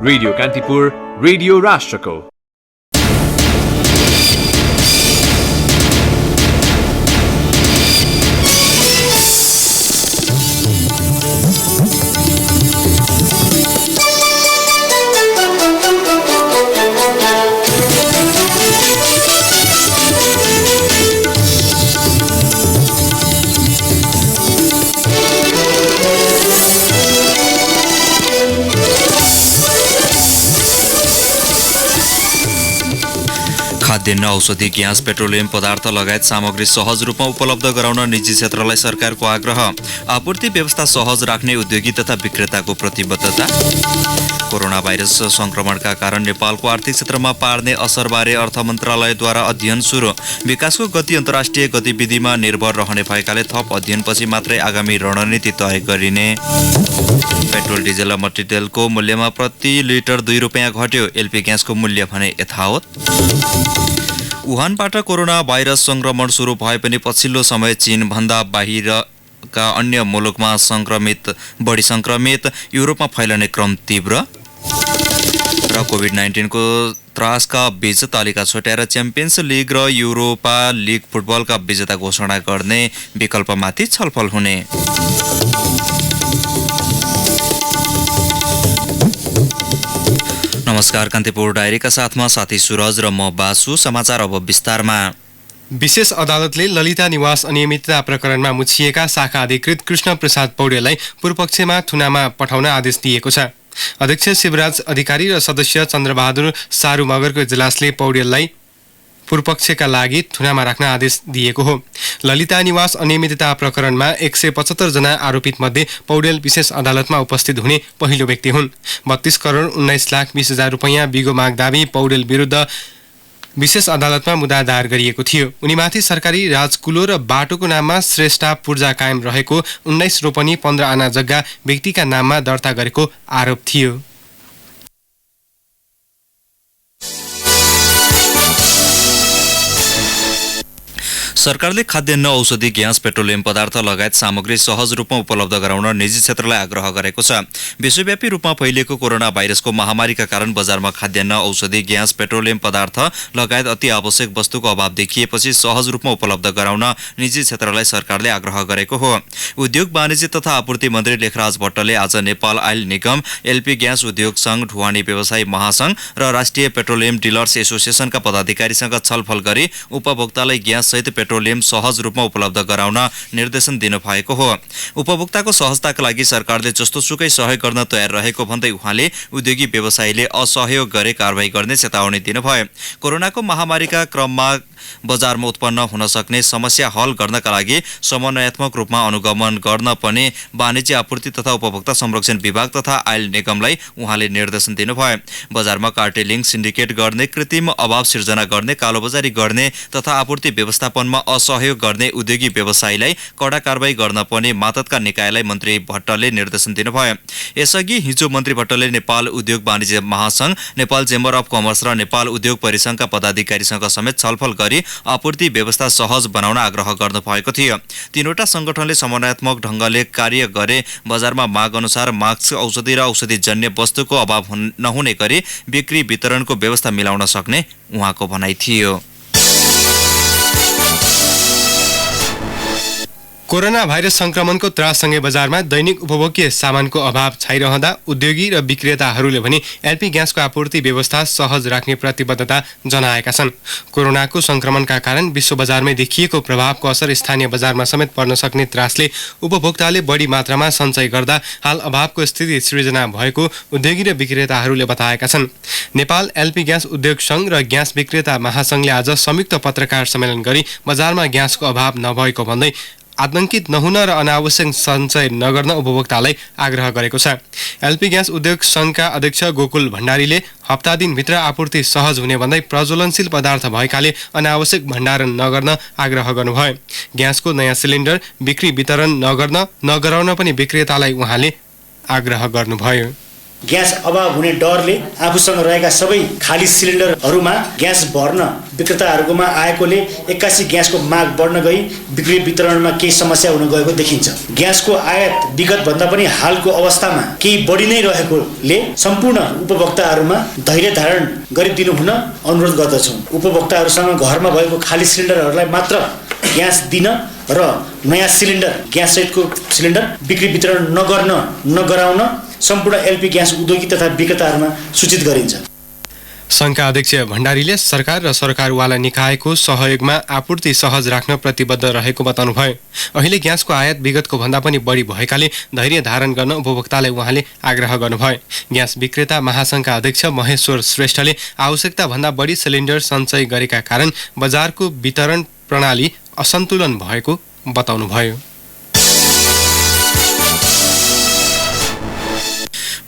Radio Kantipur, radio राष्ट्रको। खाद्यान्न, औषधि, ग्यास, पेट्रोलियम पदार्थ लगायत सामग्री सहज रूपमा उपलब्ध गराउन निजी क्षेत्रलाई सरकारको आग्रह। आपूर्ति व्यवस्था सहज राख्ने उद्योगी तथा विक्रेताको प्रतिबद्धता। कोरोना भाइरस संक्रमणका कारण नेपालको आर्थिक क्षेत्रमा पार्ने असरबारे अर्थ मन्त्रालयद्वारा अध्ययन सुरु। विकासको गति अन्तर्राष्ट्रिय गतिविधिमा निर्भर रहने भएकाले थप अध्ययनपछि मात्रै आगामी रणनीति तय गरिने। पेट्रोल, डिजेल र मट्टीतेलको मूल्यमा प्रति लिटर 2 रुपियाँ घट्यो। एलपी ग्यासको मूल्य भने यथावत। वुहानबाट कोरोना भाइरस संक्रमण सुरु भए पनि पछिल्लो समय चीनभन्दा बाहिरका अन्य मुलुकमा बढी संक्रमित, युरोपमा फैलने क्रम तीव्र। र कोभिड-19 को त्रासका बीच तालिका छुट्याएर च्याम्पियन्स लिग र युरोपा लिग फुटबलका विजेता घोषणा गर्ने विकल्पमाथि छलफल हुने। नमस्कार, कान्तिपुर डायरीका साथमा साथी सुरज र म बासु। समाचार अब विस्तारमा। विशेष अदालतले ललिता निवास अनियमितता प्रकरणमा मुछिएका शाखा अधिकृत कृष्ण प्रसाद पौडेललाई पूर्वपक्षमा थुनामा पठाउन आदेश दिएको छ। अध्यक्ष शिवराज अधिकारी र सदस्य चन्द्रबहादुर सारू मगरको इजलासले पौडेललाई पूर्वपक्षका लागि थुनामा राख्न आदेश दिएको हो। ललिता निवास अनियमितता प्रकरणमा 175 जना आरोपित मध्ये पौडेल विशेष अदालतमा उपस्थित हुने पहिलो व्यक्ति हुन्। 32 करोड 19 लाख 20 हजार रुपैयाँ बिगो माग दाबी पौडेल विरुद्ध विशेष अदालतमा मुद्दा दायर गरिएको थियो। उनीमाथि सरकारी राजकुलो र बाटोको नाममा श्रेष्ठा पूर्जा कायम रहेको 19 रोपनी 15 आना जग्गा व्यक्तिका नाममा दर्ता गरेको आरोप थियो। सरकारले खाद्यान्न, औषधि, ग्यास, पेट्रोलियम पदार्थ लगायत सामग्री सहज रूपमा उपलब्ध गराउन निजी क्षेत्रलाई आग्रह गरेको छ। विश्वव्यापी रूपमा फैलिएको कोरोना भाइरसको महामारीका कारण बजारमा खाद्यान्न, औषधि, ग्यास, पेट्रोलियम पदार्थ लगायत अति आवश्यक वस्तुको अभाव देखिएपछि सहज रूपमा उपलब्ध गराउन निजी क्षेत्रलाई सरकारले आग्रह गरेको हो। उद्योग, वाणिज्य तथा आपूर्ति मन्त्री लेखराज भट्टले आज नेपाल आइल निगम, एलपी ग्यास उद्योग संघ, ढुवानी व्यवसायी महासंघ र राष्ट्रिय पेट्रोलियम डिलर्स एसोसिएसनका पदाधिकारीसँग छलफल गरी उपभोक्तालाई ग्यास सहित पेट्रोलियम सहज रूपमा उपलब्ध गराउन निर्देशन दिनुभएको हो। उपभोक्ताको सहजताका लागि सरकारले जस्तोसुकै सहयोग गर्न तयार रहेको भन्दै उहाँले उद्योगी व्यवसायीले असहयोग गरे कारबाही गर्ने चेतावनी दिनुभयो। कोरोनाको महामारीका क्रममा बजारमा उत्पन्न हुन सक्ने समस्या हल गर्नका लागि समन्वयात्मक रूपमा अनुगमन गर्न पनि वाणिज्य, आपूर्ति तथा उपभोक्ता संरक्षण विभाग तथा आइल निगमलाई उहाँले निर्देशन दिनुभयो। बजारमा कार्टेलिङ, सिन्डिकेट गर्ने, कृत्रिम अभाव सिर्जना गर्ने, कालोबजारी गर्ने तथा आपूर्ति व्यवस्थापनमा असहयोग गर्ने उद्योगी व्यवसायीलाई कडा कारबाही गर्न पनि मातहतका निकायलाई मन्त्री भट्टले निर्देशन दिनुभयो। यसअघि हिजो मन्त्री भट्टले नेपाल उद्योग वाणिज्य महासंघ, नेपाल चेम्बर अफ कमर्स र नेपाल उद्योग परिसंघका पदाधिकारीसँग समेत छलफल गरी आपूर्ति व्यवस्था सहज बनाउन आग्रह गर्नुभएको थियो। तीनवटा संगठनले समन्वयात्मक ढंगले कार्य गरे बजारमा माग अनुसार मास्क, औषधि र औषधिजन्य वस्तुको अभाव नहुने गरी बिक्री वितरणको व्यवस्था मिलाउन सक्ने उहाँको भनाइ थियो। कोरोना भाइरस संक्रमणको त्राससँगै बजारमा दैनिक उपभोग्य सामानको अभाव छाइरहँदा उद्योगी र विक्रेताहरूले भने एलपी ग्यासको आपूर्ति व्यवस्था सहज राख्ने प्रतिबद्धता जनाएका छन्। कोरोनाको संक्रमणका कारण विश्व बजारमै देखिएको प्रभावको असर स्थानीय बजारमा समेत पर्न सक्ने त्रासले उपभोक्ताले बढी मात्रामा सञ्चय गर्दा हाल अभावको स्थिति सृजना भएको उद्योगी र विक्रेताहरूले बताएका छन्। नेपाल एलपी ग्यास उद्योग संघ र ग्यास विक्रेता महासंघले आज संयुक्त पत्रकार सम्मेलन गरी बजारमा ग्यासको अभाव नभएको भन्दै आतंकित नहुन र अनावश्यक सञ्चय नगर्न उपभोक्तालाई आग्रह गरेको छ। एलपी ग्यास उद्योग संघका अध्यक्ष गोकुल भण्डारीले हप्ता दिनभित्र आपूर्ति सहज हुने भन्दै प्रज्वलनशील पदार्थ भएकाले अनावश्यक भण्डारण नगर्न आग्रह गर्नुभयो। ग्यासको नयाँ सिलिन्डर बिक्री वितरण नगराउन पनि विक्रेतालाई उहाँले आग्रह गर्नुभयो। ग्यास अभाव हुने डरले आफूसँग रहेका सबै खाली सिलिन्डरहरूमा ग्यास भर्न विक्रेताहरूकोमा आएकोले 81 ग्यासको माग बढ्न गई बिक्री वितरणमा केही समस्या हुन गएको देखिन्छ। ग्यासको आयात विगतभन्दा पनि हालको अवस्थामा केही बढी नै रहेकोले सम्पूर्ण उपभोक्ताहरूमा धैर्य धारण गरिदिनु हुन अनुरोध गर्दछौँ। उपभोक्ताहरूसँग घरमा भएको खाली सिलिन्डरहरूलाई मात्र ग्यास दिन र नयाँ सिलिन्डर ग्याससहितको सिलिन्डर बिक्री वितरण नगराउन सम्पूर्ण एलपी ग्यास उद्योगी तथा विक्रेताहरूमा सूचित गरिन्छ। सङ्घका अध्यक्ष भण्डारीले सरकार र सरकारवाला निकायको सहयोगमा आपूर्ति सहज राख्न प्रतिबद्ध रहेको बताउनुभयो। अहिले ग्यासको आयात विगतको भन्दा पनि बढी भएकाले धैर्य धारण गर्न उपभोक्तालाई उहाँले आग्रह गर्नुभयो। ग्यास विक्रेता महासङ्घका अध्यक्ष महेश्वर श्रेष्ठले आवश्यकताभन्दा बढी सिलिन्डर सञ्चय गरेका कारण बजारको वितरण प्रणाली असन्तुलन भएको बताउनुभयो।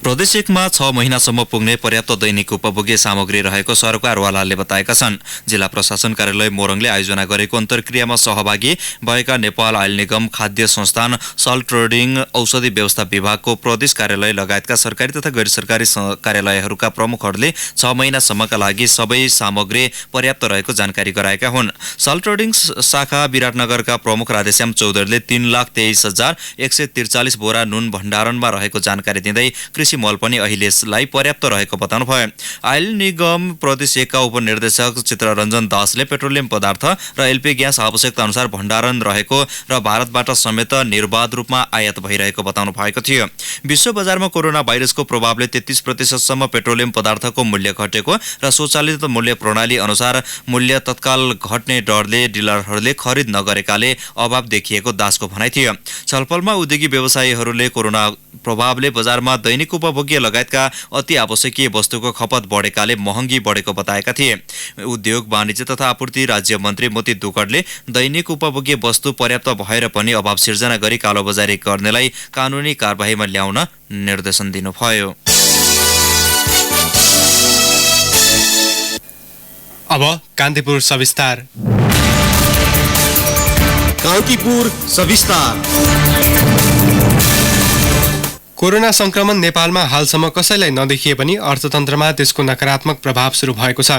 प्रदेश 1 मा 6 महिनासम्म पुग्ने पर्याप्त दैनिक उपभोग्य सामग्री रहेको सरकारवालाले बताएका छन्। जिल्ला प्रशासन कार्यालय मोरङले आयोजना गरेको अन्तर्क्रियामा सहभागी भएका नेपाल आयल निगम, खाद्य संस्थान, सल्ट ट्रेडिङ, औषधि व्यवस्था विभागको प्रदेश कार्यालय लगायतका सरकारी तथा गैर सरकारी कार्यालयहरूका प्रमुखहरूले 6 महिनासम्मका लागि सबै सामग्री पर्याप्त रहेको जानकारी गराएका हुन्। सल्ट ट्रेडिङ शाखा विराटनगरका प्रमुख राधेश्याम चौधरीले 3,23,143 बोरा नुन भण्डारणमा रहेको जानकारी दिँदै कृषि मल पनि अहिलेलाई पर्याप्त रहेको बताउनुभयो। आयल निगम प्रदेश 1 का उपनिर्देशक चित्ररञ्जन दासले पेट्रोलियम पदार्थ र एलपी ग्यास आवश्यकता अनुसार भण्डारण रहेको र भारतबाट समेत निर्बाध रूपमा आयात भइरहेको बताउनु भएको थियो। विश्व बजारमा कोरोना भाइरसको प्रभावले 33% पेट्रोलियम पदार्थको मूल्य घटेको र स्वचालित मूल्य प्रणाली अनुसार मूल्य तत्काल घट्ने डरले डिलरहरूले खरिद नगरेकाले अभाव देखिएको दासको भनाइ थियो। छलफलमा उद्योगी व्यवसायीहरूले कोरोना प्रभावले बजारमा दैनिक उपभोग्य लगायतका अति आवश्यकीय वस्तुको खपत बढेकाले महँगी बढेको बताएका थिए। उद्योग वाणिज्य तथा आपूर्ति राज्य मन्त्री मोती दुकडले दैनिक उपभोग्य वस्तु पर्याप्त भएर पनि अभाव सिर्जना गरी कालोबजारी गर्नेलाई कानुनी कारबाहीमा ल्याउन निर्देशन दिनुभयो। अब कान्तिपुर सविस्तार। कान्तिपुर सविस्तार। कोरोना संक्रमण नेपालमा हालसम्म कसैलाई नदेखिए पनि अर्थतन्त्रमा त्यसको नकारात्मक प्रभाव सुरु भएको छ।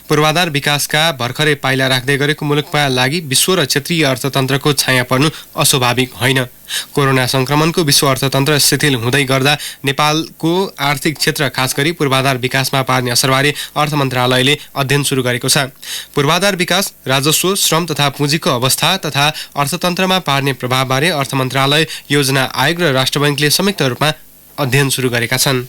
पूर्वाधार विकासका भर्खरै पाइला राख्दै गरेको मुलुकमा लागि विश्व र क्षेत्रीय अर्थतन्त्रको छाया पर्नु अस्वाभाविक होइन। कोरोना संक्रमणको विश्व अर्थतन्त्र शिथिल हुँदै गर्दा नेपालको आर्थिक क्षेत्र खास गरी पूर्वाधार विकासमा पार्ने असरबारे अर्थ मन्त्रालयले अध्ययन सुरु गरेको छ। पूर्वाधार विकास, राजस्व, श्रम तथा पुँजीको अवस्था तथा अर्थतन्त्रमा पार्ने प्रभावबारे अर्थ मन्त्रालय, योजना आयोग र राष्ट्र बैंकले संयुक्त रूपमा अध्ययन सुरु गरेका छन्।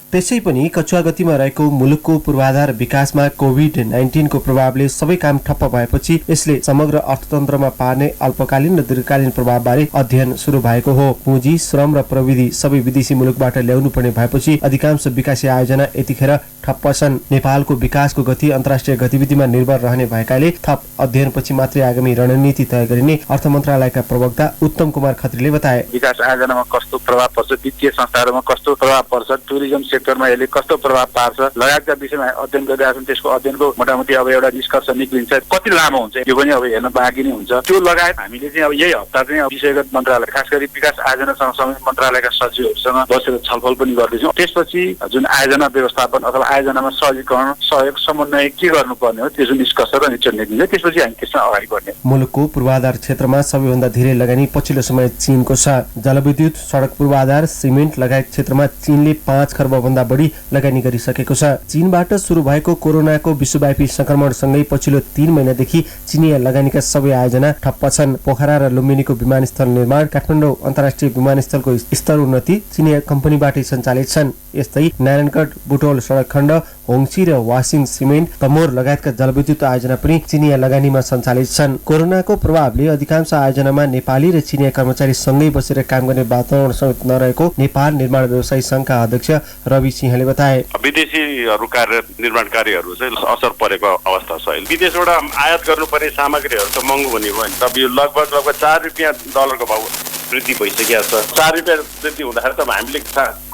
त्यसै पनि कचुवा गतिमा रहेको मुलुकको पूर्वाधार विकासमा कोभिड-19 को प्रभावले सबै काम ठप्प भएपछि यसले समग्र अर्थतन्त्रमा पार्ने अल्पकालीन र दीर्घकालीन प्रभावबारे अध्ययन सुरु भएको हो। पुँजी, श्रम र प्रविधि सबै विदेशी मुलुकबाट ल्याउनु पर्ने भएपछि अधिकांश विकासी आयोजना यतिखेर ठप्प छन्। नेपालको विकासको गति अन्तर्राष्ट्रिय गतिविधिमा निर्भर रहने भएकाले थप अध्ययनपछि मात्रै आगामी रणनीति तय गरिने अर्थ मन्त्रालयका प्रवक्ता उत्तम कुमार खत्रीले बताए। विकास आयोजनामा कस्तो प्रभाव पर्छ, वित्तीय संस्थाहरूमा कस्तो प्रभाव पर्छ, टुरिज्म सेक्टरमा यसले कस्तो प्रभाव पार्छ लगायतका विषयमा अध्ययन गरिरहेका छन्। त्यसको अध्ययनको मोटामोटी अब एउटा निष्कर्ष निक्लिन्छ। कति लामो हुन्छ यो पनि अब हेर्न बाँकी नै हुन्छ। त्यो लगायत हामीले चाहिँ अब यही हप्ता चाहिँ विषयगत मन्त्रालय खास गरी विकास आयोजनासँग सम्बन्धित मन्त्रालयका सचिवहरूसँग बसेर छलफल पनि गर्दैछौँ। त्यसपछि जुन आयोजना व्यवस्थापन अथवा आयोजनामा सहजीकरण, सहयोग, समन्वय के गर्नुपर्ने हो त्यसको निष्कर्ष र निश्चय निक्लिन्छ। त्यसपछि हामी त्यसमा अगाडि बढ्ने। मुलुकको पूर्वाधार क्षेत्रमा सबैभन्दा धेरै लगानी पछिल्लो समय चीनको छ। जलविद्युत, सडक पूर्वाधार, सिमेन्ट लगायत क्षेत्रमा चीनले 5 खर्ब भन्दा बढी लगानी गरिसकेको छ। चीनबाट सुरु भएको कोरोनाको विश्वव्यापी संक्रमणसँगै पछिल्लो 3 महिनादेखि चीनिया लगानीका सबै आयोजना ठप्प छन्। पोखरा र लुम्बिनीको विमानस्थल निर्माण, काठमाडौँ अन्तर्राष्ट्रिय विमानस्थलको स्तर उन्नति चीनिया कम्पनीबाटै सञ्चालित छन्। यस्तै नारायणगढ, बुटोल सडक खण्ड, होङसी र वासिङ सिमेन्ट, तमोर लगायतका जलविद्युत आयोजना पनि चीनिया लगानीमा सञ्चालित छन्। कोरोनाको प्रभावले अधिकांश आयोजनामा नेपाली र चीनिया कर्मचारी सँगै बसेर काम गर्ने वातावरण समेत नरहेको नेपाल निर्माण व्यवसायी संघका अध्यक्ष रवि सिंहले बताए। विदेशीहरू कार्य निर्माणकारीहरू चाहिँ असर परेको अवस्था छ। विदेशबाट आयात गर्नुपर्ने सामग्रीहरू त महँगो हुने भयो नि त। यो लगभग $4 डलरको भाउ वृद्धि भइसकेको छ। 4 रुपियाँ वृद्धि हुँदाखेरि त हामीले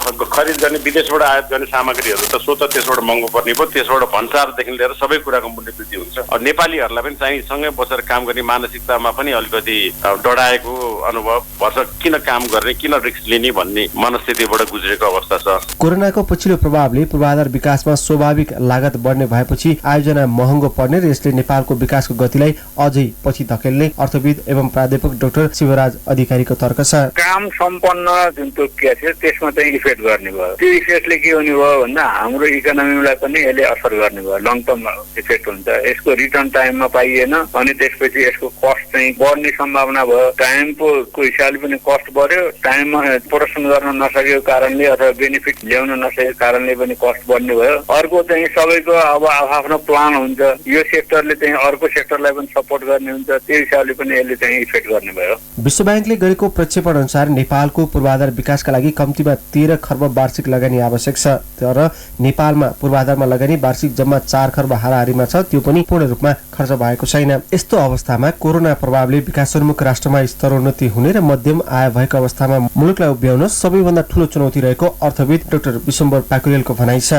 खरिद गर्ने विदेशबाट आयात गर्ने सामग्रीहरू त स्वतः त्यसबाट महँगो पर्ने भयो, त्यसबाट भन्सारदेखि लिएर सबै कुराको मूल्य वृद्धि हुन्छ। नेपालीहरूलाई पनि चाहिँ सँगै बसेर काम गर्ने मानसिकतामा पनि अलिकति डराएको अनुभव पर्छ। किन काम गर्ने, किन रिस्क लिने भन्ने मनस्थितिबाट गुज्रेको अवस्था छ। कोरोनाको पछिल्लो प्रभावले पूर्वाधार विकासमा स्वाभाविक लागत बढ्ने भएपछि आयोजना महँगो पर्ने र यसले नेपालको विकासको गतिलाई अझै पछि धकेल्ने अर्थविद एवं प्राध्यापक डाक्टर शिवराज अधिकारीको तर्क छ। काम सम्पन्न जुन तोकिया थियो त्यसमा चाहिँ इफेक्ट गर्ने भयो। त्यो इफेक्टले के हुने भयो भन्दा हाम्रो इकोनोमीलाई पनि यसले असर गर्ने भयो। लङ टर्म इफेक्ट हुन्छ। यसको रिटर्न टाइममा पाइएन अनि त्यसपछि यसको कस्ट चाहिँ बढ्ने सम्भावना भयो। टाइमको हिसाबले पनि कस्ट बढ्यो, टाइममा प्रोडक्सन गर्न नसकेको कारणले अथवा बेनिफिट ल्याउन नसकेको कारणले पनि कस्ट बढ्ने भयो। अर्को चाहिँ सबैको अब आफ्नो प्लान हुन्छ। यो सेक्टरले चाहिँ अर्को सेक्टरलाई पनि सपोर्ट गर्ने हुन्छ। त्यो हिसाबले पनि यसले चाहिँ इफेक्ट गर्ने भयो। विश्व ब्याङ्कले गरेको प्रक्षेपण अनुसार नेपालको पूर्वाधार विकासका लागि कम्तीमा 13 खर्ब वार्षिक लगानी आवश्यक छ। तर नेपालमा पूर्वाधारमा लगानी वार्षिक जम्मा 4 खर्ब हाराहारीमा छ। त्यो पनि पूर्ण रूपमा खर्च भएको छैन। यस्तो अवस्थामा कोरोना प्रभावले विकासोन्मुख राष्ट्रमा स्तरोन्नति हुने र मध्यम आय भएको अवस्थामा मुलुकलाई उभ्याउन सबैभन्दा ठूलो चुनौती रहेको अर्थविद डाक्टर विशम्बर पाकुरेलको भनाइ छ।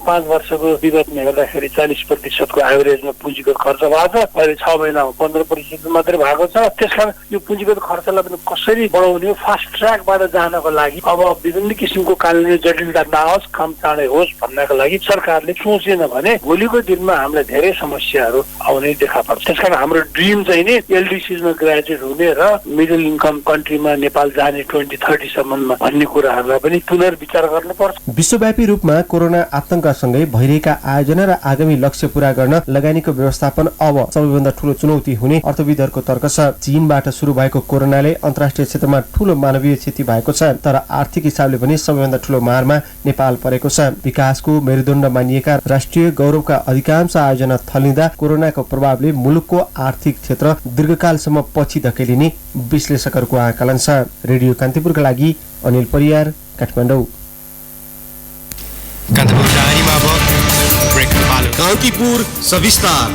5 वर्षको विगतमा हेर्दाखेरि 40% एभरेजमा पुँजीगत खर्च भएको छ। अहिले 6 महिनामा 15% मात्रै भएको छ। त्यसकारण यो पुँजीगत खर्चलाई पनि कसरी बढाउने, फास्ट ट्र्याकबाट जानको लागि अब विभिन्न किसिमको कानुनी जटिलता नआओस्, काम चाँडै होस् भन्नको लागि सरकारले सोचेन भने भोलिको दिनमा हामीलाई धेरै समस्याहरू आउने देखा पर्छ। त्यसकारण हाम्रो ड्रिम चाहिँ नि एलडिसीमा ग्रेजुएट हुने र मिडल इन्कम कन्ट्रीमा नेपाल जाने 2030 सम्ममा भन्ने कुराहरूलाई पनि पुनर्विचार गर्नुपर्छ। विश्वव्यापी रूपमा कोरोना आतंकसँगै भइरहेका आयोजना र आगामी लक्ष्य पूरा गर्न लगानीको व्यवस्थापन अब सबैभन्दा ठूलो चुनौती हुने अर्थविदहरूको तर्क छ। चीनबाट सुरु भएको कोरोनाले अन्तर्राष्ट्रिय क्षेत्रमा ठूलो मानवीय क्षति भएको छ। तर आर्थिक हिसाबले पनि सबैभन्दा ठूलो मारमा नेपाल परेको छ। विकासको मेरुदण्ड मानिएका राष्ट्रिय गौरवका अधिकांश आयोजना थलिँदा कोरोनाको प्रभावले मुलुकको आर्थिक क्षेत्र दीर्घकालसम्म पछि धकेलिने विश्लेषकहरूको आकलन छ। रेडियो कान्तिपुरका लागि अनिल परियार, काठमाडौँ। कान्तिपुर सविस्तार।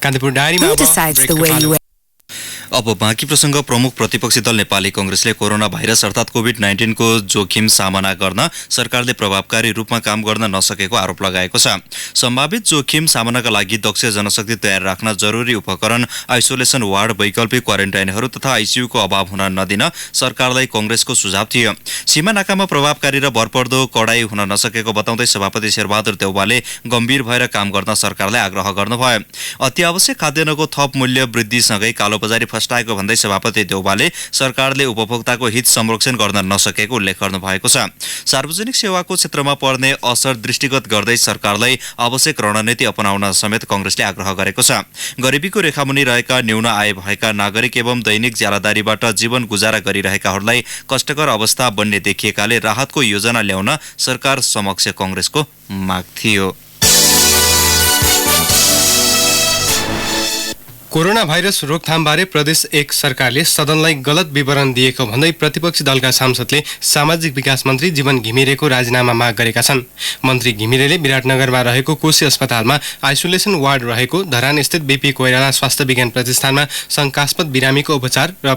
कान्तिपुर डायरीमा अब बाँकी प्रसङ्ग। प्रमुख प्रतिपक्षी दल नेपाली कांग्रेसले कोरोना भाइरस अर्थात् कोभिड-19 को जोखिम सामना गर्न सरकारले प्रभावकारी रूपमा काम गर्न नसकेको आरोप लगाएको छ। सम्भावित जोखिम सामनाका लागि दक्ष जनशक्ति तयार राख्न जरुरी उपकरण, आइसोलेसन वार्ड, वैकल्पिक क्वारेन्टाइनहरू तथा आइसियुको अभाव हुन नदिन सरकारलाई कांग्रेसको सुझाव थियो। सीमा नाकामा प्रभावकारी र भरपर्दो कडाई हुन नसकेको बताउँदै सभापति शेरबहादुर देउवाले गम्भीर भएर काम गर्न सरकारलाई आग्रह गर्नुभयो। अति आवश्यक खाद्यान्नको थप मूल्य वृद्धिसँगै कालोबजारी फस्टाएको भन्दै सभापति देउवाले सरकारले उपभोक्ताको हित संरक्षण गर्न नसकेको उल्लेख गर्नुभएको छ। सार्वजनिक सेवाको क्षेत्रमा पर्ने असर दृष्टिगत गर्दै सरकारलाई आवश्यक रणनीति अपनाउन समेत कांग्रेसले आग्रह गरेको छ। गरिबीको रेखामुनि रहेका न्यून आय भएका नागरिक एवं दैनिक ज्यालादारीबाट जीवन गुजारा गरिरहेकाहरूलाई कष्टकर अवस्था बन्ने देखिएकाले राहतको योजना ल्याउन सरकार समक्ष कांग्रेसको माग थियो। कोरोना भाइरस रोकथामबारे प्रदेश 1 सरकारले सदनलाई गलत विवरण दिएको भन्दै प्रतिपक्षी दलका सांसदले सामाजिक विकास मन्त्री जीवन घिमिरेको राजीनामा माग गरेका छन्। मन्त्री घिमिरेले विराटनगरमा रहेको कोशी अस्पतालमा आइसोलेसन वार्ड रहेको धरान स्थित बीपी कोइराला स्वास्थ्य विज्ञान प्रतिष्ठानमा शंकास्पद बिरामीको उपचार र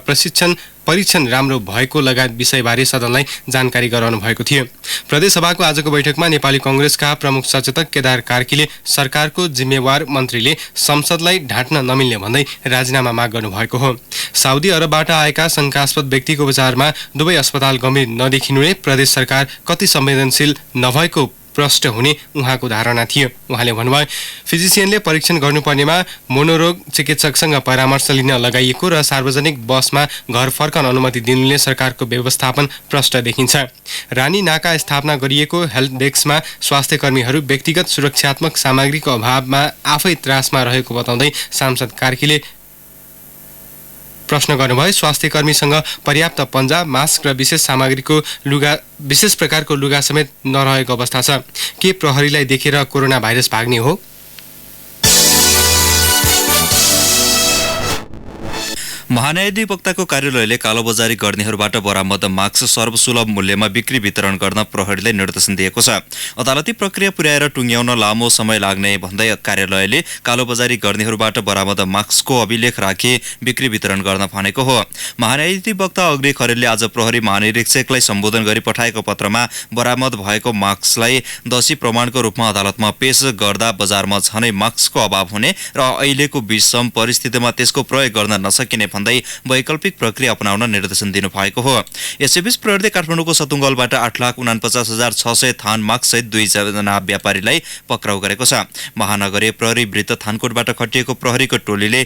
परीक्षण राम्रो भएको लगायत विषयबारे सदनलाई जानकारी गराउनु भएको थियो। प्रदेशसभाको आजको बैठकमा नेपाली कांग्रेसका प्रमुख सचेतक केदार कार्कीले सरकारको जिम्मेवार मन्त्रीले संसदलाई ढाँट्न नमिल्ने भन्दै राजीनामा माग गर्नुभएको हो। साउदी अरबबाट आएका शंकास्पद व्यक्तिको उपचारमा दुवै अस्पताल गम्भीर नदेखिनुले प्रदेश सरकार कति संवेदनशील नभएको प्रष्ट हुने उहाँको धारणा थियो। उहाँले भन्नुभयो, फिजिसियनले परीक्षण गर्नुपर्नेमा मनोरोग चिकित्सकसँग परामर्श लिन लगाइएको र सार्वजनिक बसमा घर फर्कन अनुमति दिनुले सरकारको व्यवस्थापन प्रष्ट देखिन्छ। रानी नाका स्थापना गरिएको हेल्थ डेस्कमा स्वास्थ्यकर्मीहरू व्यक्तिगत सुरक्षात्मक सामग्रीको अभावमा आफै त्रासमा रहेको बताउँदै सांसद कार्कीले प्रश्न गर्नुभयो, स्वास्थ्यकर्मीसँग पर्याप्त पन्जा, मास्क र विशेष प्रकारको लुगा समेत नरहेको अवस्था छ। के प्रहरीलाई देखेर कोरोना भाइरस भाग्ने हो? महान्यायाधिवक्ताको कार्यालयले कालोबजारी गर्नेहरूबाट बरामद मास्क सर्वसुलभ मूल्यमा बिक्री वितरण गर्न प्रहरीलाई निर्देशन दिएको छ। अदालती प्रक्रिया पुर्याएर टुङ्ग्याउन लामो समय लाग्ने भन्दै कार्यालयले कालोबजारी गर्नेहरूबाट बरामद मास्कको अभिलेख राखी बिक्री वितरण गर्न भनेको हो। महान्यायाधिवक्ता अग्नि खरेलले आज प्रहरी महानिरीक्षकलाई सम्बोधन गरी पठाएको पत्रमा बरामद भएको मास्कलाई दोषी प्रमाणको रूपमा अदालतमा पेश गर्दा बजारमा झनै मास्कको अभाव हुने र अहिलेको विषम परिस्थितिमा त्यसको प्रयोग गर्न नसकिने भन्दै वैकल्पिक प्रक्रिया अपनाउन निर्देशन दिनुभएको हो। यसैबीच प्रहरीले काठमाडौँको सतुङ्गलबाट 8,49,600 थान मास्कसहित 2 जना व्यापारीलाई पक्राउ गरेको छ। महानगरीय प्रहरी वृत्त थानकोटबाट खटिएको प्रहरीको टोलीले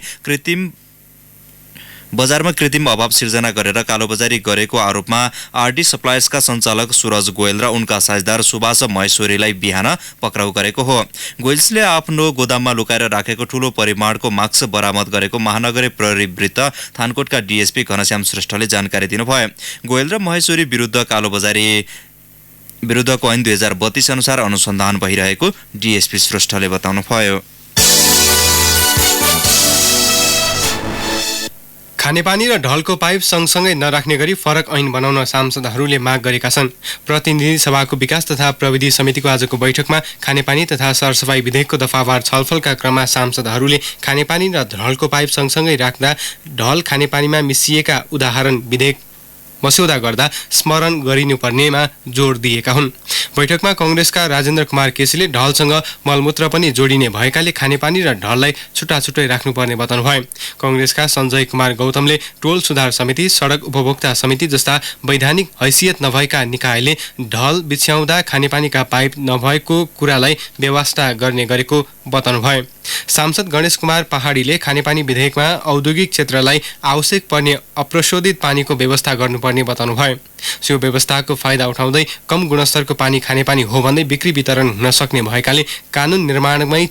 बजारमा कृत्रिम अभाव सिर्जना गरेर कालोबजारी गरेको आरोपमा आरडी सप्लायर्सका सञ्चालक सूरज गोयल र उनका साझेदार सुभाष महेश्वरीलाई बिहान पक्राउ गरेको हो। गोयल्सले आफ्नो गोदाममा लुकाएर राखेको ठूलो परिमाणको मास्क बरामद गरेको महानगरीय प्रहरी वृत्त थानकोटका डीएसपी घनश्याम श्रेष्ठले जानकारी दिनुभयो। गोयल र महेश्वरी विरुद्ध कालोबजारी विरुद्धको ऐन 2032 अनुसार अनुसन्धान भइरहेको डीएसपी श्रेष्ठले बताउनुभयो। खानेपानी र ढलको पाइप सँगसँगै नराख्ने गरी फरक ऐन बनाउन सांसदहरूले माग गरेका छन्। प्रतिनिधि सभाको विकास तथा प्रविधि समितिको आजको बैठकमा खानेपानी तथा सरसफाई विधेयकको दफावार छलफलका क्रममा सांसदहरूले खानेपानी र ढलको पाइप सँगसँगै राख्दा ढल खानेपानीमा मिसिएका उदाहरण विधेयक मस्यौदा गर्दा स्मरण गरिनुपर्नेमा जोड दिएका हुन्। बैठकमा कांग्रेसका राजेन्द्र कुमार केसीले ढलसँग मलमूत्र पनि जोडिने भएकाले खानेपानी र ढललाई छुट्टा छुट्टै राख्नुपर्ने बताउनुभयो। कांग्रेसका सञ्जय कुमार गौतमले टोल सुधार समिति, सडक उपभोक्ता समिति जस्ता वैधानिक हैसियत नभएका निकायले ढल बिछ्याउँदा खानेपानीका पाइप नभएको कुरालाई बेवास्ता गर्ने गरेको बताउनुभयो। सांसद गणेश कुमार पहाडीले खानेपानी विधेयकमा औद्योगिक क्षेत्रलाई आवश्यक पर्ने अप्रशोधित पानीको व्यवस्था गर्नुपर्ने बताउनुभयो। सो व्यवस्थाको फाइदा उठाउँदै कम गुणस्तरको पानी खानेपानी हो भन्दै बिक्री वितरण हुन सक्ने भएकाले कानून निर्माणमै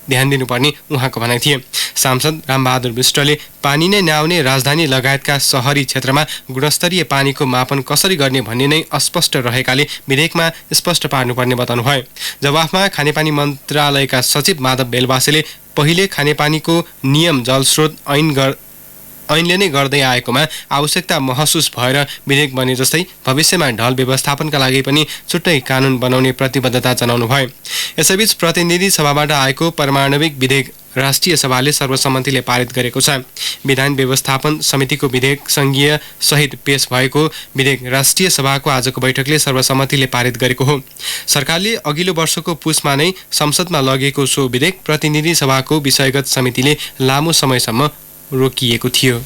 ध्यान दिनुपर्ने उहाँको भनाइ थिए। सांसद रामबहादुर विष्टले पानी नै नआउने राजधानी लगायतका शहरी क्षेत्रमा गुणस्तरीय पानीको मापन कसरी गर्ने भन्ने नै अस्पष्ट रहेकाले विधेयकमा स्पष्ट पार्नुपर्ने बताउनुभयो। जवाफमा खानेपानी मन्त्रालयका सचिव माधव बेलवासेले पहिले खानेपानीको नियम जलस्रोत ऐनले नै गर्दै आएकोमा आवश्यकता महसुस भएर विधेयक बने जस्तै भविष्यमा ढल व्यवस्थापनका लागि पनि छुट्टै कानून बनाउने प्रतिबद्धता जनाउनु भयो। यसैबीच प्रतिनिधि सभाबाट आएको परमाणविक विधेयक राष्ट्रिय सभाले सर्वसम्मतिले पारित गरेको छ। विधान व्यवस्थापन समितिको विधेयक संघीय सहित पेश भएको विधेयक राष्ट्रिय सभाको आजको बैठकले सर्वसम्मतिले पारित गरेको हो। सरकारले अघिल्लो वर्षको पुसमा नै संसदमा लगेको सो विधेयक प्रतिनिधि सभाको विषयगत समितिले लामो समयसम्म रोकिएको थियो।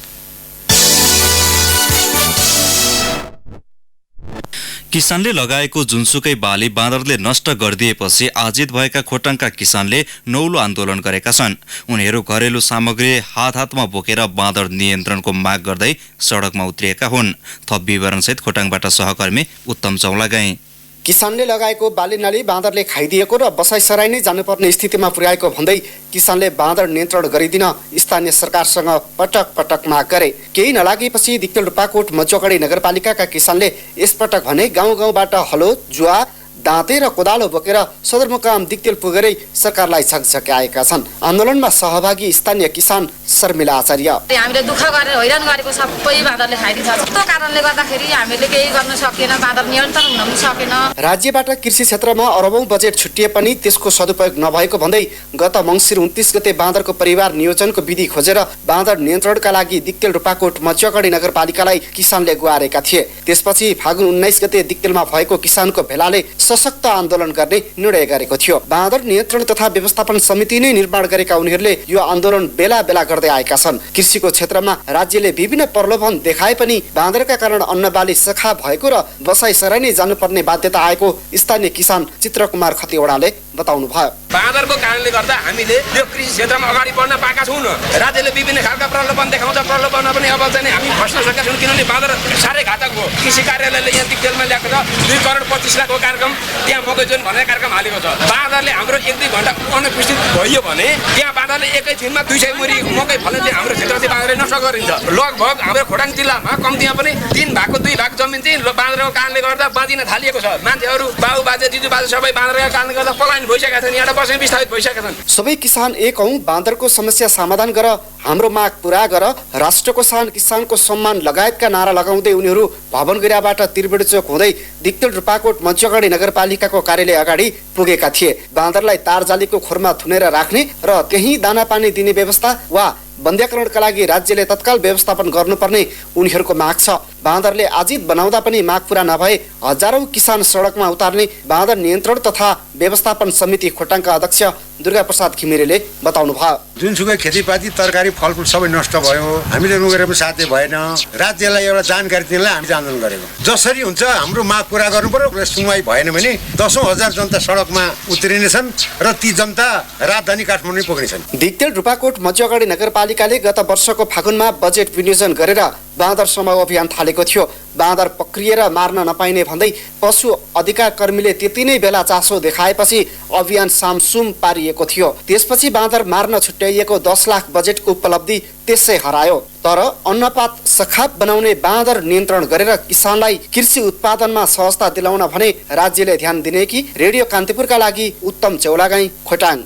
किसानले लगाएको जुनसुकै बाली बाँदरले नष्ट गरिदिएपछि आजित भएका खोटाङका किसानले नौलो आन्दोलन गरेका छन्। उनीहरू घरेलु सामग्री हातमा बोकेर बाँदर नियन्त्रणको माग गर्दै सडकमा उत्रिएका हुन्। थप विवरणसहित खोटाङबाट सहकर्मी उत्तम चौलागाई। किसानले लगाएको बाली नाली बाँदरले खाइदिएको र बसाइसराई नै जानुपर्ने स्थितिमा पुर्याएको भन्दै किसानले बाँदर नियन्त्रण गरिदिन स्थानीय सरकारसँग पटक पटक माग गरे। केही नलागेपछि दिक्तेल रूपाकोट मझौगढी नगरपालिकाका किसानले यसपटक भने गाउँ गाउँबाट हलो, जुवा, दाँते र कोदालो बोकेर सदरमुकाम दिक्तेल पुगेरै सरकारलाई छकछक्याएका छन्। आन्दोलनमा सहभागी स्थानीय किसान शर्मिला आचार्य, हामीले दुःख गरेर हैरान गरेको सबै बाँदरले खाइदिन्छ। त्यो कारणले गर्दाखेरि हामीले केही गर्न सकेन, बाँदर नियन्त्रण हुन पनि सकेन। राज्यबाट कृषि क्षेत्रमा अरबौं बजेट छुटिए पनि त्यसको सदुपयोग नभएको भन्दै गत मङ्सिर 29 गते बाँदरको परिवार नियोजनको विधि खोजेर बाँदर नियन्त्रणका लागि दिक्तेल रूपाकोट मझौगढी नगरपालिकालाई किसानले गुहारेका थिए। त्यसपछि फागुन 19 गते दिक्तेलमा भएको किसानको भेलाले सशक्त आन्दोलन गर्ने निर्णय गरेको थियो। बाँदर नियन्त्रण तथा व्यवस्थापन समिति नै निर्माण गरेका उनीहरूले यो आन्दोलन बेला बेला गर्दै आएका छन्। कृषिको क्षेत्रमा राज्यले विभिन्न प्रलोभन देखाए पनि बाँदरका कारण अन्नबाली सखा भएको र बसाइसराई नै जानुपर्ने बाध्यता आएको स्थानीय किसान चित्रकुमार खतिवडाले बताउनु भयो। बाँदरको कारणले गर्दा हामीले यो कृषि क्षेत्रमा अगाडि बढ्न पाएका छौँ। राज्यले विभिन्न खालका प्रलोभन देखाउँछ, प्रलोभनमा पनि अब चाहिँ हामी फस्न सकेका छौँ, किनभने बाँदर साह्रै घातक हो। कृषि कार्यालयले यहाँ दिक्तेलमा ल्याएको छ 2 करोड 25 लाखको कार्यक्रम, त्यहाँ मकै जोन भन्ने कार्यक्रम हालेको छ। बाँदरले हाम्रो 1-2 घण्टा अनुपस्थित भयो भने त्यहाँ बाँदरले एकै छिनमा 200 मुरी मकै फल्ने चाहिँ हाम्रो क्षेत्र चाहिँ बाँदरले नष्ट गरिन्छ। लगभग हाम्रो खोटाङ जिल्लामा कम्तीमा पनि 3 भागको 2 भाग जमिन चाहिँ बाँदरको कारणले गर्दा बाँधिन थालिएको छ। मान्छेहरू बाबु बाजे दिजु बाजे सबै बाँदरको कारणले गर्दा पलायन विस्थापित भइसकेका छन्, यहाँबाट बस्ने विस्थापित भइसकेका छन्। सबै किसान एक हौं, बाँदरको समस्या समाधान गर, हाम्रो माग पूरा गर, राष्ट्रको शान, किसानको सम्मान लगायतका नारा लगाउँदै उनीहरू भवन गैराबाट त्रिवेणी चोक हुँदै दिक्तेल रूपाकोट मञ्चगढी नगरपालिकाको कार्यालय अगाडि पुगेका थिए। बाँदरलाई तारजालीको खोरमा थुनेर राख्ने र त्यही दाना पानी दिने व्यवस्था वा बन्ध्याकरणका लागि राज्यले तत्काल व्यवस्थापन गर्नुपर्ने उनीहरूको माग छ। बाँदरले आजित बनाउँदा पनि माग पूरा नभए हजारौं किसान सडकमा उतार्ने बाँदर नियन्त्रण तथा व्यवस्थापन समिति खोटाङका अध्यक्ष दुर्गा प्रसाद घिमिरेले बताउनु भयो। जुनसुकै खेतीपाती तरकारी फलफुल सबै नष्ट भयो, हामीले रोगेर पनि साध्य भएन। राज्यलाई एउटा जानकारी दिनलाई हामी आन्दोलन गरेको। जसरी हुन्छ हाम्रो माग पूरा गर्नु पर्यो। सुनवाई भएन भने 10,000 जनता सडकमा उत्रिनेछन् र ती जनता राजधानी काठमाडौँ पुग्नेछन्। दिक्तेल रूपाकोट मञ्चगढी नगरपालिकाले गत वर्षको फागुनमा बजेट विनियोजन गरेर बाँदर समाउ अभियान थालेको थियो। बाँदर पक्रिएर मार्न नपाइने भन्दै पशु अधिकार कर्मीले त्यति नै बेला चासो देखाएपछि अभियान सामसुम पारिएको थियो। त्यसपछि बाँदर मार्न छुट्याइएको 10 लाख बजेटको उपलब्धि त्यसै हरायो। तर अन्नपात सखाप बनाउने बाँदर नियन्त्रण गरेर किसानलाई कृषि उत्पादनमा सहजता दिलाउन भने राज्यले ध्यान दिने कि? रेडियो कान्तिपुरका लागि उत्तम चौलागाई, खोटाङ।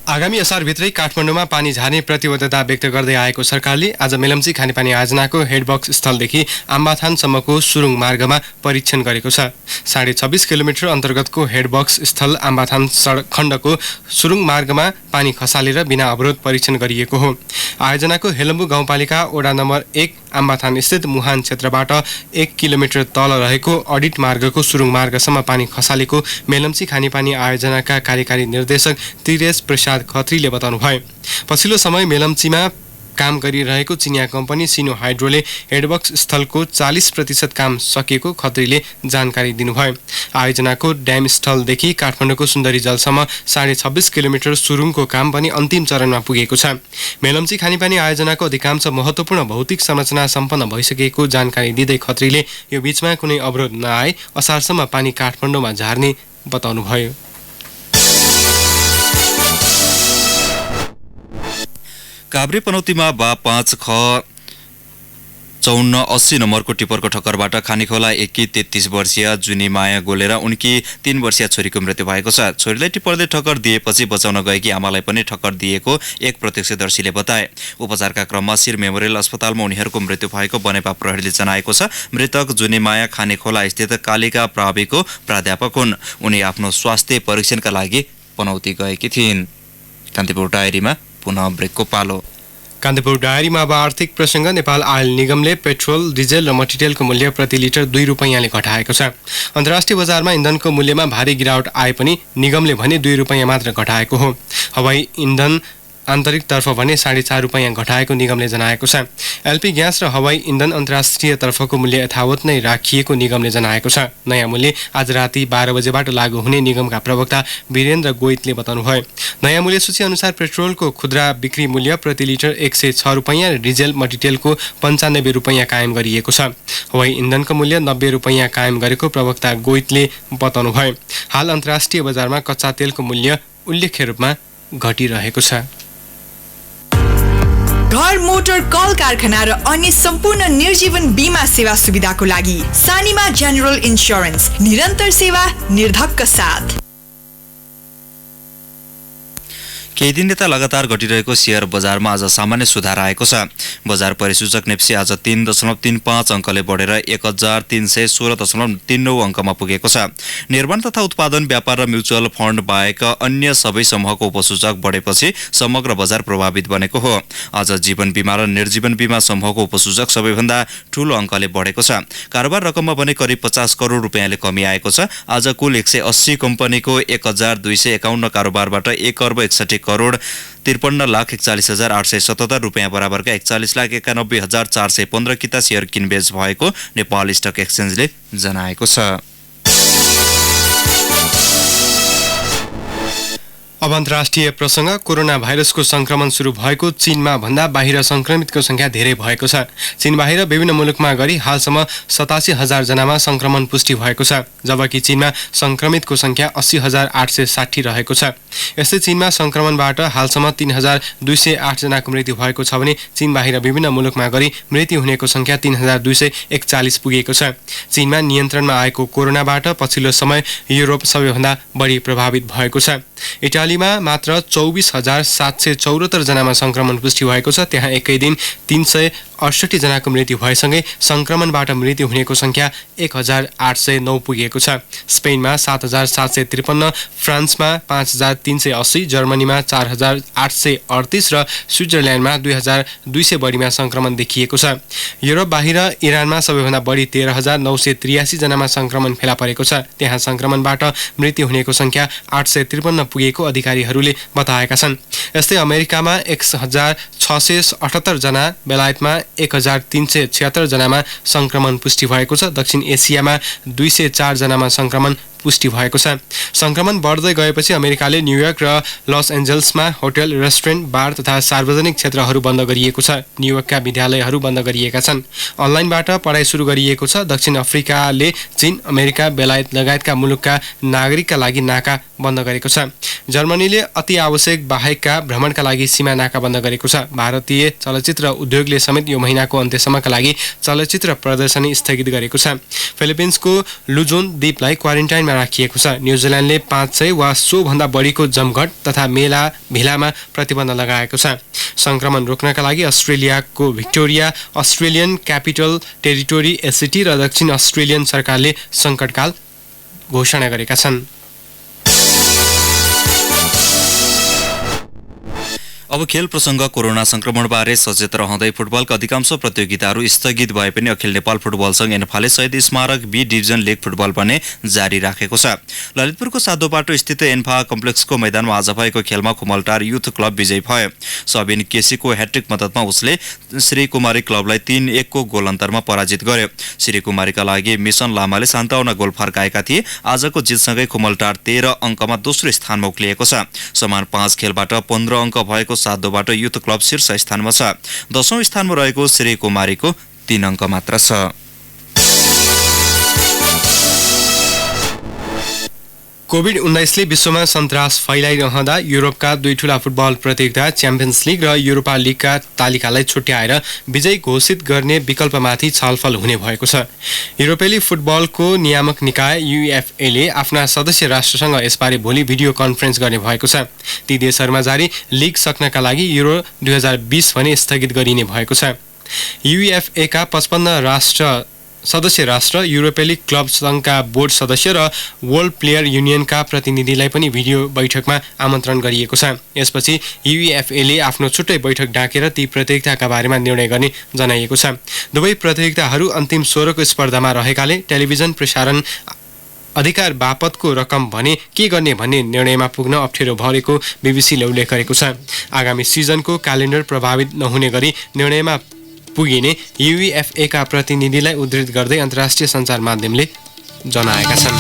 आगामी असारभित्रै काठमाडौँमा पानी झार्ने प्रतिबद्धता व्यक्त गर्दै आएको सरकारले आज मेलम्ची खानेपानी आयोजनाको हेडबक्स स्थलदेखि आम्बाथानसम्मको सुरुङ मार्गमा परीक्षण गरेको छ। 26.5 किलोमिटर अन्तर्गतको हेडबक्स स्थल आम्बाथान सडक खण्डको सुरुङ मार्गमा पानी खसालेर बिना अवरोध परीक्षण गरिएको हो। आयोजनाको हेलम्बु गाउँपालिका वडा नम्बर 1 आम्बाथान स्थित मुहान क्षेत्रबाट 1 किलोमिटर तल रहेको अडिट मार्गको सुरुङ मार्गसम्म पानी खसालेको मेलम्ची खानेपानी आयोजनाका कार्यकारी निर्देशक त्रिरेश प्रसाद खत्रीले बताउनु भयो। पछिल्लो समय मेलम्चीमा काम गरिरहेको चिनिया कम्पनी सिनो हाइड्रोले हेडबक्स स्थलको 40% काम सकिएको खत्रीले जानकारी दिनुभयो। आयोजनाको ड्याम स्थलदेखि काठमाडौँको सुन्दरी जलसम्म 26.5 किलोमिटर सुरुङको काम पनि अन्तिम चरणमा पुगेको छ। मेलम्ची खानेपानी आयोजनाको अधिकांश महत्त्वपूर्ण भौतिक संरचना सम्पन्न भइसकेको जानकारी दिँदै खत्रीले यो बीचमा कुनै अवरोध नआए असारसम्म पानी काठमाडौँमा झार्ने बताउनुभयो। काभ्रे पनौतीमा बा 5 ख 5480 नम्बरको टिप्परको ठक्करबाट खानेखोला एकी 33 वर्षीय जुनी माया गोलेर उनकी 3 वर्षीय छोरीको मृत्यु भएको छ। छोरीलाई टिप्परले ठक्कर दिएपछि बचाउन गएकी आमालाई पनि ठक्कर दिएको एक प्रत्यक्षदर्शीले बताए। उपचारका क्रममा शिर मेमोरियल अस्पतालमा उनीहरूको मृत्यु भएको बनेपा प्रहरीले जनाएको छ। मृतक जुनी माया खानेखोला स्थित कालिका प्राविको प्राध्यापक हुन्। उनी आफ्नो स्वास्थ्य परीक्षणका लागि पनौती गएकी थिइन्। कान्तिपुर डायरीमा पुनः ब्रेकको पालो। कान्तिपुर डायरीमा अब आर्थिक प्रसङ्ग। नेपाल आयल निगमले पेट्रोल, डिजेल र मट्टितेलको मूल्य प्रति लिटर 2 रुपैयाँले घटाएको छ। अन्तर्राष्ट्रिय बजारमा इन्धनको मूल्यमा भारी गिरावट आए पनि निगमले भने 2 रुपैयाँ मात्र घटाएको हो। हवाई इन्धन आन्तरिकतर्फ भने 4.5 रुपैयाँ घटाएको निगमले जनाएको छ। एलपी ग्यास र हवाई इन्धन अन्तर्राष्ट्रियतर्फको मूल्य यथावत नै राखिएको निगमले जनाएको छ। नयाँ मूल्य आज राति 12 बजेबाट लागू हुने निगमका प्रवक्ता वीरेन्द्र गोइतले बताउनुभयो। नयाँ मूल्य सूची अनुसार पेट्रोलको खुद्रा बिक्री मूल्य प्रति लिटर 106 रुपैयाँ र डिजेल मट्टितेलको 95 रुपैयाँ कायम गरिएको छ। हवाई इन्धनको मूल्य 90 रुपैयाँ कायम गरेको प्रवक्ता गोइतले बताउनुभयो। हाल अन्तर्राष्ट्रिय बजारमा कच्चा तेलको मूल्य उल्लेख्य रूपमा घटिरहेको छ। घर, मोटर, कल कारखाना र अन्य सम्पूर्ण निर्जीवन बीमा सेवा सुविधाको लागि सानिमा जनरल इन्स्योरेन्स, निरन्तर सेवा, निर्धक्क साथ। केही दिन यता लगातार घटिरहेको शेयर बजारमा आज सामान्य सुधार आएको छ। बजार परिसूचक नेप्सी आज 3.35 अङ्कले बढेर 1316.39 अङ्कमा पुगेको छ। निर्माण तथा उत्पादन, व्यापार र म्युचुअल फन्ड बाहेक अन्य सबै समूहको उपसूचक बढेपछि समग्र बजार प्रभावित बनेको हो। आज जीवन बीमा र निर्जीवन बीमा समूहको उपसूचक सबैभन्दा ठूलो अङ्कले बढेको छ। कारोबार रकममा भने करिब 50 करोड रुपियाँले कमी आएको छ। आज कुल 180 कम्पनीको 1251 कारोबारबाट 1 अर्ब 61 करोड 53,41,877 रुपियाँ बराबरका 41,91,415 किता शेयर किनबेच भएको नेपाल स्टक एक्सचेन्जले जनाएको छ। अब अन्तर्राष्ट्रिय प्रसङ्ग। कोरोना भाइरसको संक्रमण सुरु भएको चीनमा भन्दा बाहिर संक्रमितको संख्या धेरै भएको छ। चीन बाहिर विभिन्न मुलुकमा गरी हालसम्म 87,000 जनामा संक्रमण पुष्टि भएको छ, जबकि चीनमा संक्रमितको संख्या 80,860 रहेको छ। यस्तै चीनमा संक्रमणबाट हालसम्म 3,208 जनाको मृत्यु भएको छ भने चीन बाहिर विभिन्न मुलुकमा गरी मृत्यु हुनेको संख्या 3,241 पुगेको छ। चीनमा नियन्त्रणमा आएको कोरोनाबाट पछिल्लो समय युरोप सबैभन्दा बढी प्रभावित भएको छ। इटालीमा मात्र 24,774 जनामा संक्रमण पुष्टि भएको छ। त्यहाँ एकै दिन 368 जनाको मृत्यु भएसँगै संक्रमणबाट मृत्यु हुनेको संख्या 1,809 पुगेको छ। स्पेनमा 7,753, फ्रान्समा 5,380, जर्मनीमा 4,838 र स्विजरल्यान्डमा 2,200 बढीमा संक्रमण देखिएको छ। युरोप बाहिर इरानमा सबैभन्दा बढी 13,983 जनामा संक्रमण फेला परेको छ। त्यहाँ संक्रमणबाट मृत्यु हुनेको संख्या 853 पुगेको अधिकारीहरूले बताएका छन्। यस्तै अमेरिकामा 1,678 जना, बेलायतमा 1,376 जनामा संक्रमण पुष्टि भएको छ। दक्षिण एसियामा 204 जनामा संक्रमण पुष्टि भएको छ। संक्रमण बढ्दै गएपछि अमेरिकाले न्युयोर्क र लस एन्जल्समा होटल, रेस्टुरेन्ट, बार तथा सार्वजनिक क्षेत्रहरू बन्द गरिएको छ। न्युयोर्कका विद्यालयहरू बन्द गरिएका छन्। अनलाइनबाट पढाइ सुरु गरिएको छ। दक्षिण अफ्रिकाले चीन, अमेरिका, बेलायत लगायतका मुलुकका नागरिकका लागि नाका बन्द गरेको छ। जर्मनीले अति आवश्यक बाहेकका भ्रमणका लागि सीमा नाका बन्द गरेको छ। भारतीय चलचित्र उद्योगले समेत यो महिनाको अन्त्यसम्मका लागि चलचित्र प्रदर्शनी स्थगित गरेको छ। फिलिपिन्सको लुजोन द्वीपलाई क्वारेन्टाइनमा राखिएको छ। न्युजिल्यान्डले 500 वा सोभन्दा बढीको जमघट तथा मेला भेलामा प्रतिबन्ध लगाएको छ। संक्रमण रोक्नका लागि अस्ट्रेलियाको भिक्टोरिया, अस्ट्रेलियन क्यापिटल टेरिटोरी एसिटी र दक्षिण अस्ट्रेलियन सरकारले सङ्कटकाल घोषणा गरेका छन्। अब खेल प्रसङ्ग। कोरोना संक्रमणबारे सचेत रहँदै फुटबलका अधिकांश प्रतियोगिताहरू स्थगित भए पनि अखिल नेपाल फुटबल संघ एन्फाले शहीद स्मारक बी डिभिजन लिग फुटबल भने जारी राखेको छ। ललितपुरको साधोपाटो स्थित एन्फा कम्प्लेक्सको मैदानमा आज भएको खेलमा खुमलटार युथ क्लब विजयी भयो। सबिन केसीको ह्याट्रिक मद्दतमा उसले श्रीकुमारी क्लबलाई 3-1 को गोल अन्तरमा पराजित गर्यो। श्रीकुमारीका लागि मिशन लामाले 57 गोल फर्काएका थिए। आजको जितसँगै खुमलटार 13 अङ्कमा दोस्रो स्थानमा उक्लिएको छ। समान 5 खेलबाट 15 अङ्क भएको साधोबाट युथ क्लब शीर्ष स्थानमा छ। 10औं स्थानमा रहेको श्रीकुमारीको 3 अङ्क मात्र छ। कोभिड-19ले विश्वमा सन्तास फैलाइरहँदा युरोपका 2 ठूला फुटबल प्रतियोगिता च्याम्पियन्स लिग र युरोपा लिगका तालिकालाई छुट्याएर विजयी घोषित गर्ने विकल्पमाथि छलफल हुने भएको छ। युरोपेली फुटबलको नियामक निकाय युएफएले आफ्ना सदस्य राष्ट्रसँग यसबारे भोलि भिडियो कन्फरेन्स गर्ने भएको छ। ती देशहरूमा जारी लिग सक्नका लागि युरो 2020 भने स्थगित गरिने भएको छ। युएफएका 55 सदस्य राष्ट्र, युरोपेली क्लब सङ्घका बोर्ड सदस्य र वर्ल्ड प्लेयर युनियनका प्रतिनिधिलाई पनि भिडियो बैठकमा आमन्त्रण गरिएको छ। यसपछि युएफएले आफ्नो छुट्टै बैठक डाकेर ती प्रतियोगिताका बारेमा निर्णय गर्ने जनाइएको छ। दुवै प्रतियोगिताहरू अन्तिम 16को स्पर्धामा रहेकाले टेलिभिजन प्रसारण अधिकार बापतको रकम भने के गर्ने भन्ने निर्णयमा पुग्न अप्ठ्यारो भरेको बीबीसीले उल्लेख गरेको छ। आगामी सिजनको क्यालेन्डर प्रभावित नहुने गरी निर्णयमा पुगिने युएफएका प्रतिनिधिलाई उद्धृत गर्दै अन्तर्राष्ट्रिय सञ्चार माध्यमले जनाएका छन्।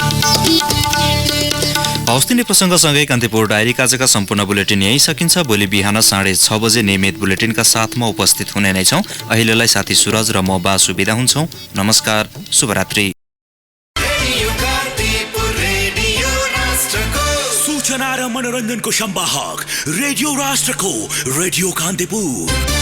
हवस् तिनै प्रसङ्गसँगै कान्तिपुर डायरीका आजका सम्पूर्ण बुलेटिन यही सकिन्छ। भोलि बिहान 6:30 बजे नियमित बुलेटिनका साथमा उपस्थित हुने नै छौँ। अहिलेलाई साथी सुरज र म बासु बिदा हुन्छौँ। नमस्कार, शुभरात्रि। सूचना र मनोरञ्जनको संवाहक रेडियो राष्ट्रको रेडियो कान्तिपुर।